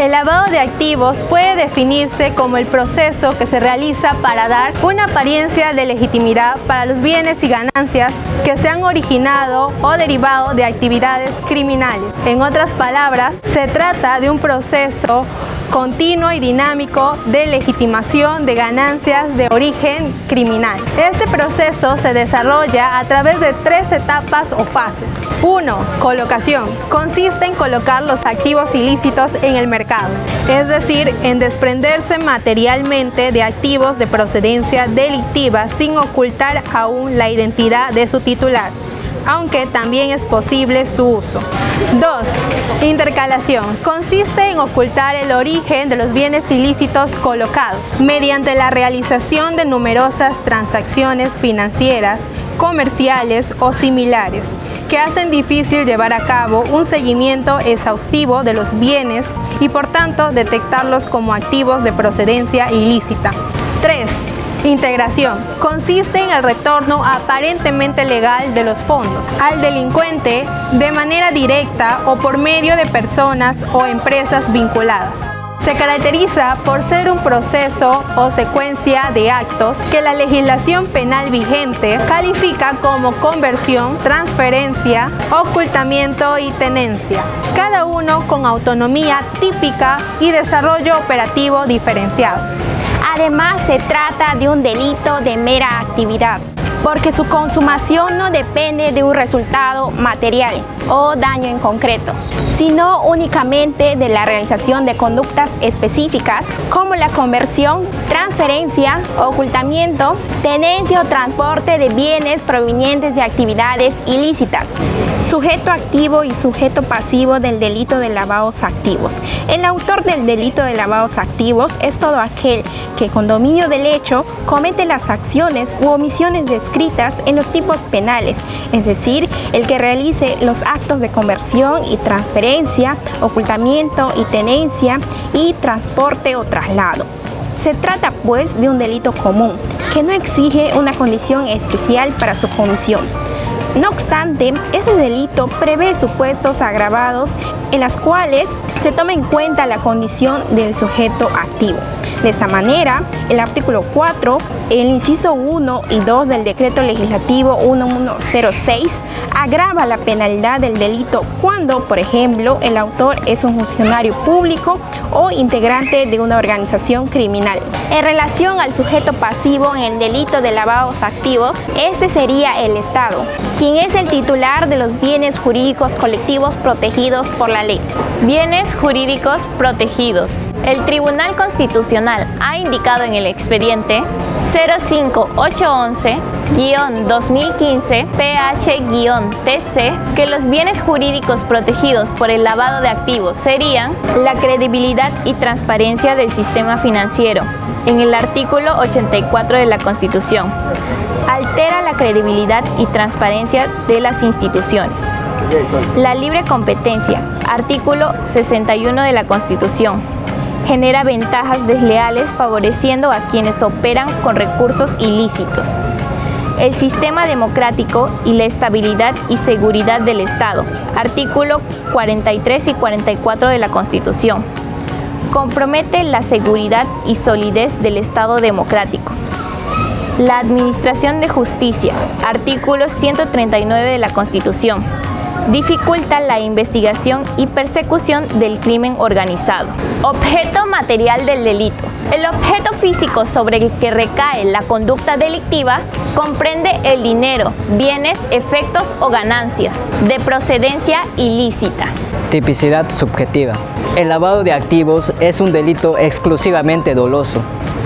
El lavado de activos puede definirse como el proceso que se realiza para dar una apariencia de legitimidad para los bienes y ganancias que se han originado o derivado de actividades criminales. En otras palabras, se trata de un proceso continuo y dinámico de legitimación de ganancias de origen criminal. Este proceso se desarrolla a través de 3 etapas o fases. 1. Colocación. Consiste en colocar los activos ilícitos en el mercado, es decir, en desprenderse materialmente de activos de procedencia delictiva sin ocultar aún la identidad de su titular, aunque también es posible su uso. 2. Intercalación. Consiste en ocultar el origen de los bienes ilícitos colocados mediante la realización de numerosas transacciones financieras, comerciales o similares, que hacen difícil llevar a cabo un seguimiento exhaustivo de los bienes y por tanto detectarlos como activos de procedencia ilícita. 3. Integración. Consiste en el retorno aparentemente legal de los fondos al delincuente de manera directa o por medio de personas o empresas vinculadas. Se caracteriza por ser un proceso o secuencia de actos que la legislación penal vigente califica como conversión, transferencia, ocultamiento y tenencia, cada uno con autonomía típica y desarrollo operativo diferenciado. Además, se trata de un delito de mera actividad, porque su consumación no depende de un resultado material o daño en concreto, sino únicamente de la realización de conductas específicas como la conversión, transferencia, ocultamiento, tenencia o transporte de bienes provenientes de actividades ilícitas. Sujeto activo y sujeto pasivo del delito de lavados activos. El autor del delito de lavados activos es todo aquel que con dominio del hecho comete las acciones u omisiones descritas en los tipos penales, es decir, el que realice los actos de conversión y transferencia, ocultamiento y tenencia y transporte o traslado. Se trata pues de un delito común que no exige una condición especial para su comisión. No obstante, ese delito prevé supuestos agravados en las cuales se toma en cuenta la condición del sujeto activo. De esta manera, el artículo 4, el inciso 1 y 2 del Decreto Legislativo 1106 agrava la penalidad del delito cuando, por ejemplo, el autor es un funcionario público o integrante de una organización criminal. En relación al sujeto pasivo en el delito de lavados activos, este sería el Estado, quien es el titular de los bienes jurídicos colectivos protegidos por la ley. Bienes jurídicos protegidos. El Tribunal Constitucional ha indicado en el expediente 05811-2015 PH-TC que los bienes jurídicos protegidos por el lavado de activos serían la credibilidad y transparencia del sistema financiero, en el artículo 84 de la Constitución. Altera la credibilidad y transparencia de las instituciones. La libre competencia, artículo 61 de la Constitución. Genera ventajas desleales favoreciendo a quienes operan con recursos ilícitos. El sistema democrático y la estabilidad y seguridad del Estado, artículo 43 y 44 de la Constitución. Compromete la seguridad y solidez del Estado democrático. La administración de justicia, artículo 139 de la Constitución. Dificulta la investigación y persecución del crimen organizado. Objeto material del delito. El objeto físico sobre el que recae la conducta delictiva comprende el dinero, bienes, efectos o ganancias de procedencia ilícita. Tipicidad subjetiva. El lavado de activos es un delito exclusivamente doloso.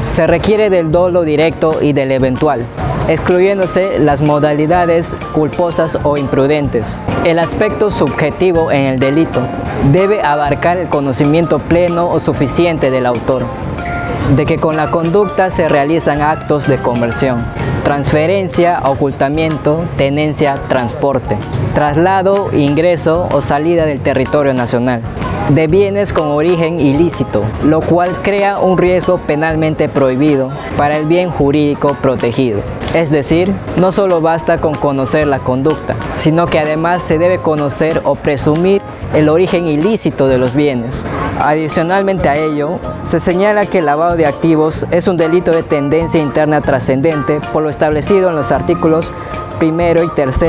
Se requiere del dolo directo y del eventual, excluyéndose las modalidades culposas o imprudentes. El aspecto subjetivo en el delito debe abarcar el conocimiento pleno o suficiente del autor de que con la conducta se realizan actos de conversión, transferencia, ocultamiento, tenencia, transporte, traslado, ingreso o salida del territorio nacional, de bienes con origen ilícito, lo cual crea un riesgo penalmente prohibido para el bien jurídico protegido. Es decir, no solo basta con conocer la conducta, sino que además se debe conocer o presumir el origen ilícito de los bienes. Adicionalmente a ello, se señala que el lavado de activos es un delito de tendencia interna trascendente por lo establecido en los artículos 1 y 3,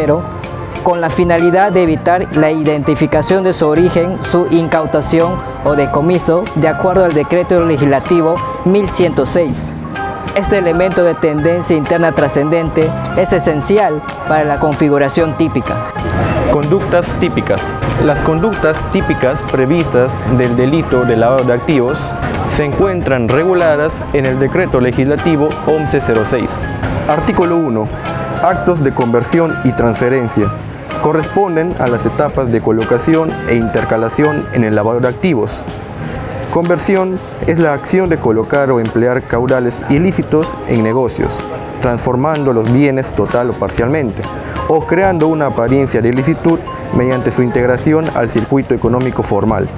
con la finalidad de evitar la identificación de su origen, su incautación o decomiso, de acuerdo al Decreto Legislativo 1106. Este elemento de tendencia interna trascendente es esencial para la configuración típica. Conductas típicas. Las conductas típicas previstas del delito de lavado de activos se encuentran reguladas en el Decreto Legislativo 1106. Artículo 1. Actos de conversión y transferencia. Corresponden a las etapas de colocación e intercalación en el lavado de activos. Conversión es la acción de colocar o emplear caudales ilícitos en negocios, transformando los bienes total o parcialmente, o creando una apariencia de ilicitud mediante su integración al circuito económico formal.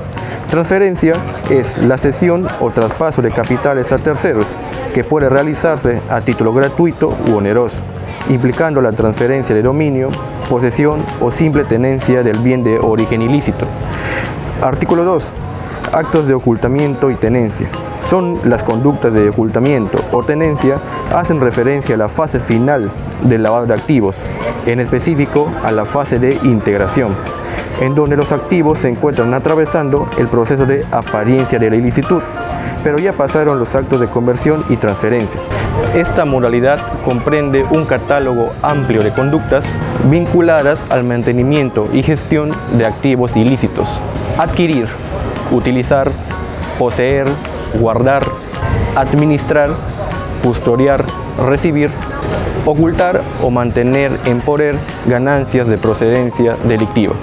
Transferencia es la cesión o traspaso de capitales a terceros, que puede realizarse a título gratuito u oneroso, implicando la transferencia de dominio, posesión o simple tenencia del bien de origen ilícito. Artículo 2. Actos de ocultamiento y tenencia. Son las conductas de ocultamiento o tenencia hacen referencia a la fase final del lavado de activos, en específico a la fase de integración, en donde los activos se encuentran atravesando el proceso de apariencia de la ilicitud, pero ya pasaron los actos de conversión y transferencias. Esta modalidad comprende un catálogo amplio de conductas vinculadas al mantenimiento y gestión de activos ilícitos. Adquirir, utilizar, poseer, guardar, administrar, custodiar, recibir, ocultar o mantener en poder ganancias de procedencia delictiva.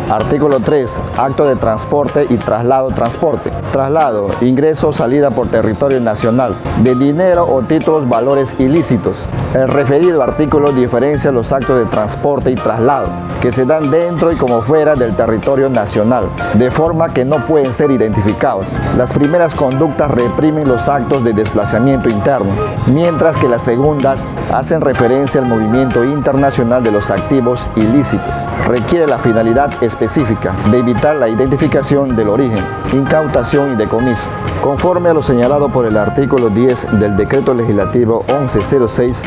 Artículo 3. Acto de transporte y traslado. Transporte. Traslado, ingreso o salida por territorio nacional de dinero o títulos valores ilícitos. El referido artículo diferencia los actos de transporte y traslado que se dan dentro y como fuera del territorio nacional, de forma que no pueden ser identificados. Las primeras conductas reprimen los actos de desplazamiento interno, mientras que las segundas hacen referencia al movimiento internacional de los activos ilícitos. Requiere la finalidad específica de evitar la identificación del origen, incautación y decomiso. Conforme a lo señalado por el artículo 10 del Decreto Legislativo 1106,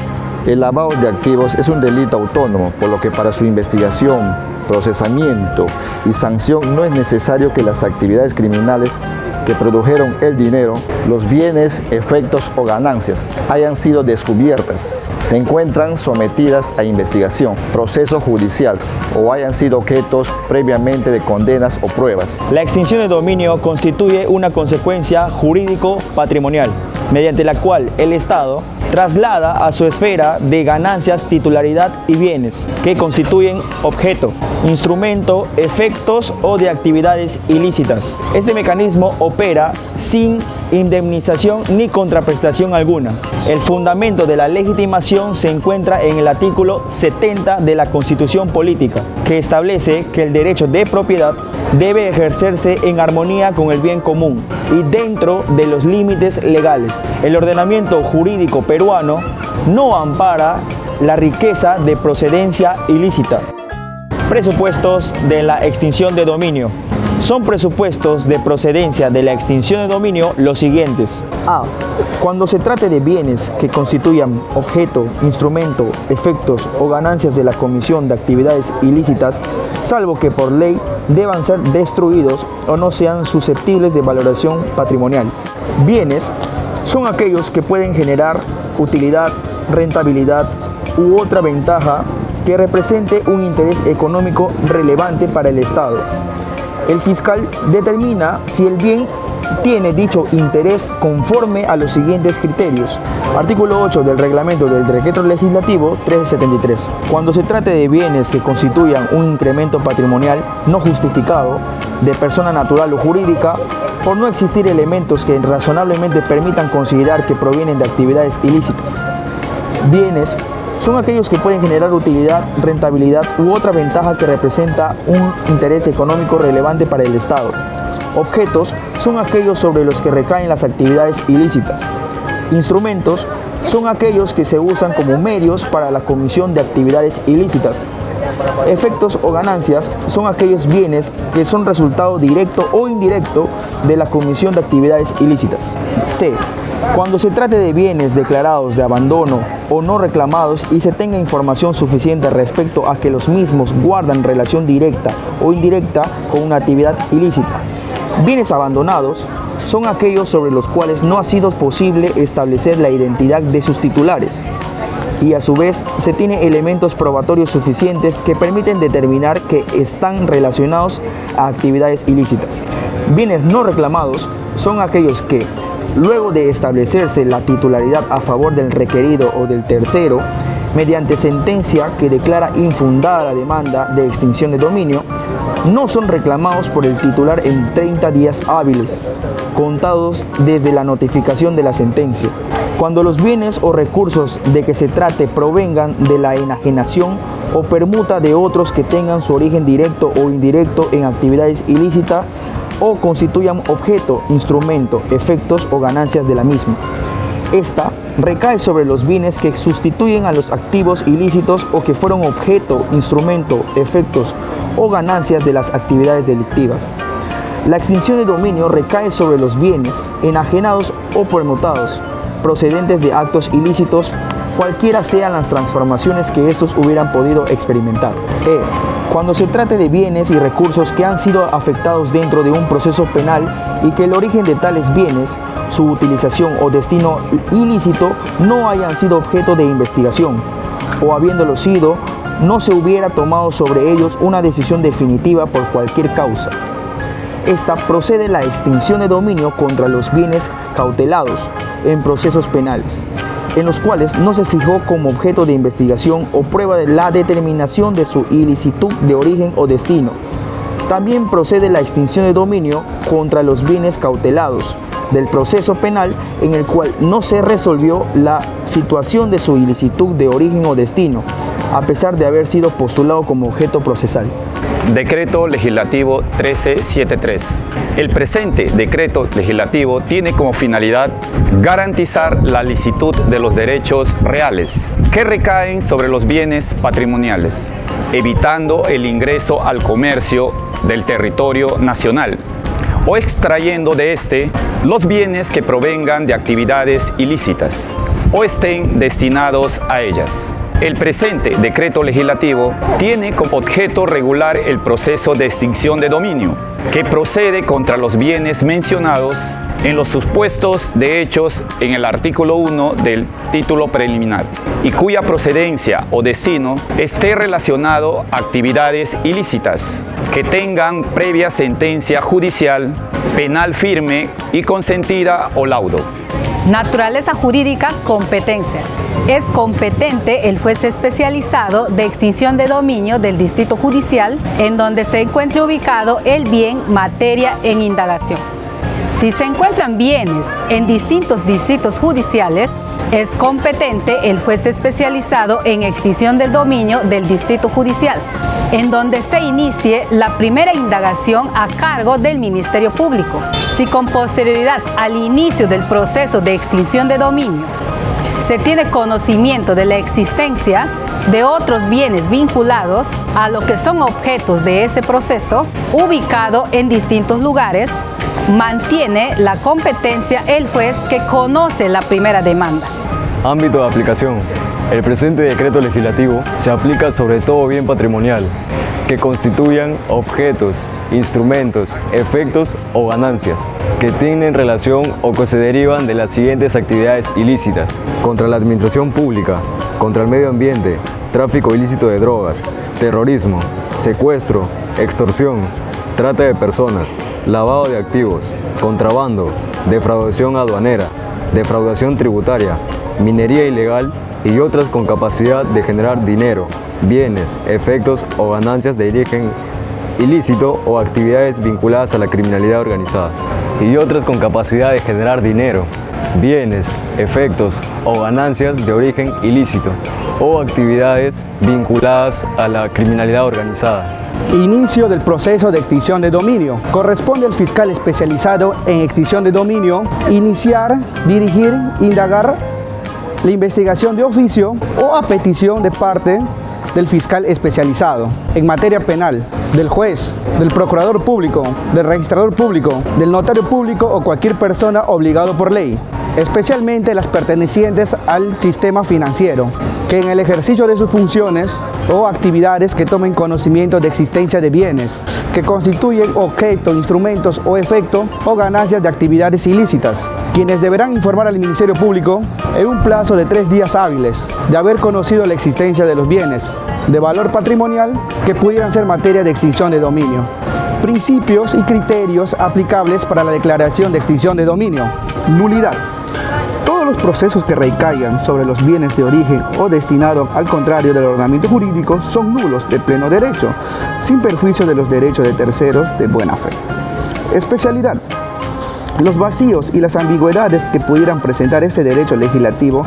el lavado de activos es un delito autónomo, por lo que para su investigación, procesamiento y sanción no es necesario que las actividades criminales que produjeron el dinero, los bienes, efectos o ganancias hayan sido descubiertas, se encuentran sometidas a investigación, proceso judicial o hayan sido objetos previamente de condenas o pruebas. La extinción de dominio constituye una consecuencia jurídico-patrimonial, mediante la cual el Estado traslada a su esfera de ganancias titularidad y bienes que constituyen objeto, instrumento, efectos o de actividades ilícitas. Este mecanismo opera sin indemnización ni contraprestación alguna. El fundamento de la legitimación se encuentra en el artículo 70 de la Constitución Política, que establece que el derecho de propiedad debe ejercerse en armonía con el bien común y dentro de los límites legales. El ordenamiento jurídico peruano no ampara la riqueza de procedencia ilícita. Presupuestos de la extinción de dominio. Son presupuestos de procedencia de la extinción de dominio los siguientes. A. Cuando se trate de bienes que constituyan objeto, instrumento, efectos o ganancias de la comisión de actividades ilícitas, salvo que por ley deban ser destruidos o no sean susceptibles de valoración patrimonial. Bienes son aquellos que pueden generar utilidad, rentabilidad u otra ventaja que represente un interés económico relevante para el Estado. El fiscal determina si el bien tiene dicho interés conforme a los siguientes criterios. Artículo 8 del reglamento del Decreto Legislativo 1373. Cuando se trate de bienes que constituyan un incremento patrimonial no justificado de persona natural o jurídica, por no existir elementos que razonablemente permitan considerar que provienen de actividades ilícitas. Bienes son aquellos que pueden generar utilidad, rentabilidad u otra ventaja que representa un interés económico relevante para el Estado. Objetos son aquellos sobre los que recaen las actividades ilícitas. Instrumentos son aquellos que se usan como medios para la comisión de actividades ilícitas. Efectos o ganancias son aquellos bienes que son resultado directo o indirecto de la comisión de actividades ilícitas. C. Cuando se trate de bienes declarados de abandono o no reclamados y se tenga información suficiente respecto a que los mismos guardan relación directa o indirecta con una actividad ilícita. Bienes abandonados son aquellos sobre los cuales no ha sido posible establecer la identidad de sus titulares y a su vez se tiene elementos probatorios suficientes que permiten determinar que están relacionados a actividades ilícitas. Bienes no reclamados son aquellos que, luego de establecerse la titularidad a favor del requerido o del tercero, mediante sentencia que declara infundada la demanda de extinción de dominio, no son reclamados por el titular en 30 días hábiles, contados desde la notificación de la sentencia. Cuando los bienes o recursos de que se trate provengan de la enajenación o permuta de otros que tengan su origen directo o indirecto en actividades ilícitas o constituyan objeto, instrumento, efectos o ganancias de la misma. Esta recae sobre los bienes que sustituyen a los activos ilícitos o que fueron objeto, instrumento, efectos o ganancias de las actividades delictivas. La extinción de dominio recae sobre los bienes enajenados o permutados, procedentes de actos ilícitos, cualquiera sean las transformaciones que estos hubieran podido experimentar. Cuando se trate de bienes y recursos que han sido afectados dentro de un proceso penal y que el origen de tales bienes, su utilización o destino ilícito no hayan sido objeto de investigación, o habiéndolo sido, no se hubiera tomado sobre ellos una decisión definitiva por cualquier causa. Esta procede la extinción de dominio contra los bienes cautelados en procesos penales, en los cuales no se fijó como objeto de investigación o prueba de la determinación de su ilicitud de origen o destino. También procede la extinción de dominio contra los bienes cautelados del proceso penal en el cual no se resolvió la situación de su ilicitud de origen o destino, a pesar de haber sido postulado como objeto procesal. Decreto Legislativo 1373. El presente decreto legislativo tiene como finalidad garantizar la licitud de los derechos reales que recaen sobre los bienes patrimoniales, evitando el ingreso al comercio del territorio nacional o extrayendo de este los bienes que provengan de actividades ilícitas o estén destinados a ellas. El presente decreto legislativo tiene como objeto regular el proceso de extinción de dominio, que procede contra los bienes mencionados en los supuestos de hechos en el artículo 1 del título preliminar, y cuya procedencia o destino esté relacionado a actividades ilícitas, que tengan previa sentencia judicial, penal firme y consentida o laudo. Naturaleza jurídica, competencia. Es competente el juez especializado de extinción de dominio del distrito judicial en donde se encuentre ubicado el bien, materia en indagación. Si se encuentran bienes en distintos distritos judiciales, es competente el juez especializado en extinción del dominio del distrito judicial, en donde se inicie la primera indagación a cargo del Ministerio Público. Si con posterioridad al inicio del proceso de extinción de dominio se tiene conocimiento de la existencia de otros bienes vinculados a lo que son objetos de ese proceso, ubicado en distintos lugares, mantiene la competencia el juez que conoce la primera demanda. Ámbito de aplicación. El presente decreto legislativo se aplica sobre todo bien patrimonial que constituyan objetos, instrumentos, efectos o ganancias que tienen relación o que se derivan de las siguientes actividades ilícitas: contra la administración pública, contra el medio ambiente, tráfico ilícito de drogas, terrorismo, secuestro, extorsión, trata de personas, lavado de activos, contrabando, defraudación aduanera, defraudación tributaria, minería ilegal y otras con capacidad de generar dinero, bienes, efectos o ganancias de origen ilícito o actividades vinculadas a la criminalidad organizada, y otras con capacidad de generar dinero, bienes, efectos o ganancias de origen ilícito o actividades vinculadas a la criminalidad organizada. Inicio del proceso de extinción de dominio. Corresponde al fiscal especializado en extinción de dominio iniciar, dirigir, indagar la investigación de oficio o a petición de parte del fiscal especializado en materia penal, del juez, del procurador público, del registrador público, del notario público o cualquier persona obligado por ley, especialmente las pertenecientes al sistema financiero, que en el ejercicio de sus funciones o actividades que tomen conocimiento de existencia de bienes que constituyen objeto, instrumentos o efecto o ganancias de actividades ilícitas, quienes deberán informar al Ministerio Público en un plazo de 3 días hábiles de haber conocido la existencia de los bienes de valor patrimonial que pudieran ser materia de extinción de dominio. Principios y criterios aplicables para la declaración de extinción de dominio. Nulidad. Todos los procesos que recaigan sobre los bienes de origen o destinados al contrario del ordenamiento jurídico son nulos de pleno derecho, sin perjuicio de los derechos de terceros de buena fe. Especialidad. Los vacíos y las ambigüedades que pudieran presentar este derecho legislativo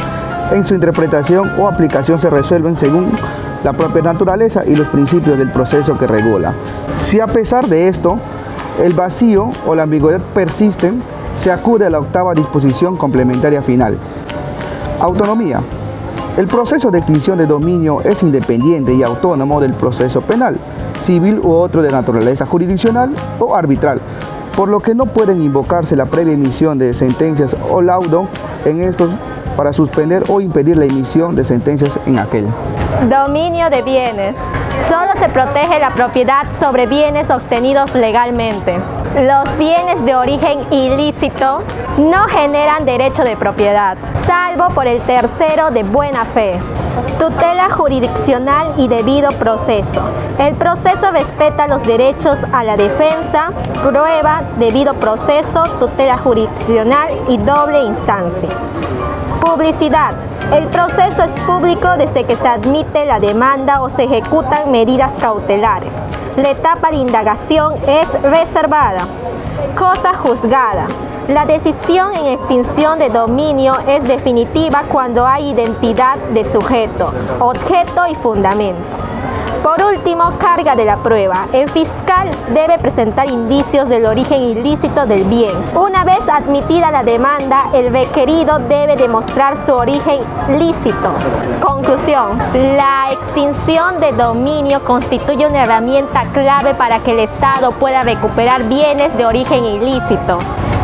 en su interpretación o aplicación se resuelven según la propia naturaleza y los principios del proceso que regula. Si a pesar de esto, el vacío o la ambigüedad persisten, se acude a la octava disposición complementaria final. Autonomía. El proceso de extinción de dominio es independiente y autónomo del proceso penal, civil u otro de naturaleza jurisdiccional o arbitral, por lo que no pueden invocarse la previa emisión de sentencias o laudo en estos para suspender o impedir la emisión de sentencias en aquel. Dominio de bienes. Solo se protege la propiedad sobre bienes obtenidos legalmente. Los bienes de origen ilícito no generan derecho de propiedad, salvo por el tercero de buena fe. Tutela jurisdiccional y debido proceso. El proceso respeta los derechos a la defensa, prueba, debido proceso, tutela jurisdiccional y doble instancia. Publicidad. El proceso es público desde que se admite la demanda o se ejecutan medidas cautelares. La etapa de indagación es reservada. Cosa juzgada. La decisión en extinción de dominio es definitiva cuando hay identidad de sujeto, objeto y fundamento. Por último, carga de la prueba. El fiscal debe presentar indicios del origen ilícito del bien. Una vez admitida la demanda, el requerido debe demostrar su origen lícito. Conclusión. La extinción de dominio constituye una herramienta clave para que el Estado pueda recuperar bienes de origen ilícito,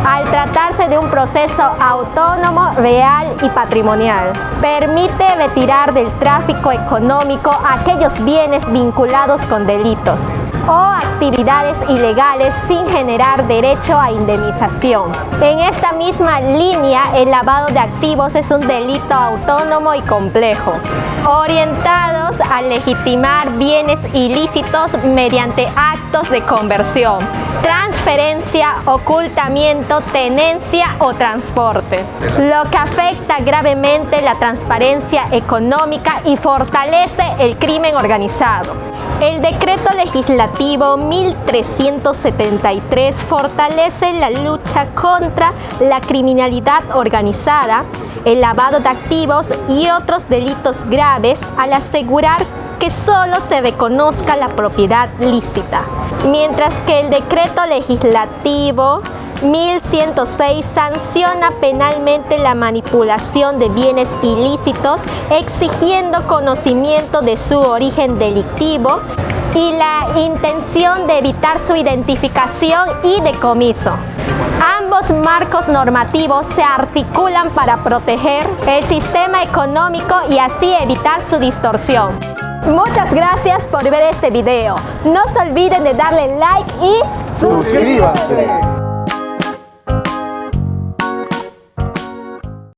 al tratarse de un proceso autónomo, real y patrimonial. Permite retirar del tráfico económico aquellos bienes vinculados con delitos o actividades ilegales sin generar derecho a indemnización. En esta misma línea, el lavado de activos es un delito autónomo y complejo, orientados a legitimar bienes ilícitos mediante actos de conversión, transferencia, ocultamiento, tenencia o transporte, lo que afecta gravemente la transparencia económica y fortalece el crimen organizado. El decreto legislativo 1373 fortalece la lucha contra la criminalidad organizada, el lavado de activos y otros delitos graves al asegurar que solo se reconozca la propiedad lícita, mientras que el decreto legislativo 1106 sanciona penalmente la manipulación de bienes ilícitos, exigiendo conocimiento de su origen delictivo y la intención de evitar su identificación y decomiso. Ambos marcos normativos se articulan para proteger el sistema económico y así evitar su distorsión. Muchas gracias por ver este video. No se olviden de darle like y suscríbanse.